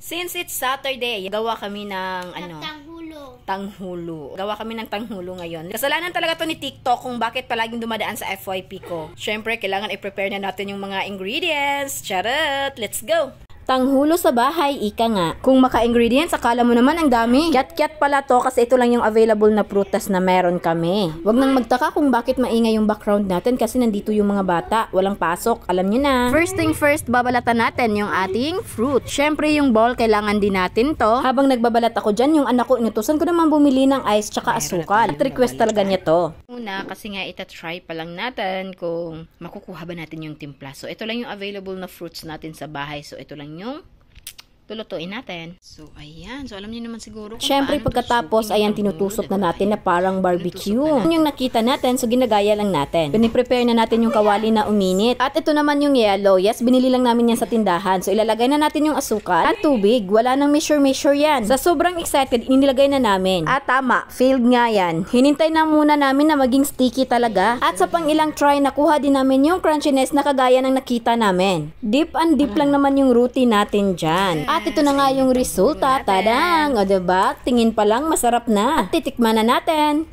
Since it's Saturday, gawa kami ng tanghulo. Gawa kami ng tanghulo ngayon. Kasalanan talaga to ni TikTok kung bakit palaging dumadaan sa FYP ko. Syempre, kailangan i-prepare na natin yung mga ingredients. Charot! Let's go! Tanghulo sa bahay, ika nga. Kung maka-ingredients, akala mo naman ang dami. Kyat-kyat pala to kasi ito lang yung available na prutas na meron kami. Huwag nang magtaka kung bakit maingay yung background natin kasi nandito yung mga bata. Walang pasok, alam nyo na. First thing first, babalatan natin yung ating fruit. Syempre yung bowl, kailangan din natin to. Habang nagbabalat ako dyan, yung anak ko, inutusan ko naman bumili ng ice tsaka asukal. At request talaga niya to. Una, kasi nga itatry pa lang natin kung makukuha ba natin yung timpla. So, ito lang yung available na fruits natin sa bahay. So, ito lang yung lulutuin natin. So, ayan. So, alam niyo naman siguro kung syempre, pagkatapos, ayan, tinutusok na natin na parang barbecue. Yun yung nakita natin, so ginagaya lang natin. Piniprepare na natin yung kawali na uminit. At ito naman yung yellow. Yes, binili lang namin yan sa tindahan. So, ilalagay na natin yung asukal at tubig. Wala nang measure yan. Sa sobrang excited, inilagay na namin. At tama, failed nga yan. Hinintay na muna namin na maging sticky talaga. At sa pang ilang try, nakuha din namin yung crunchiness na kagaya ng nakita namin. Dip and dip lang naman yung routine natin dyan. At ito na nga yung resulta. Tadang! O diba? Tingin pa lang masarap na. At titikman na natin.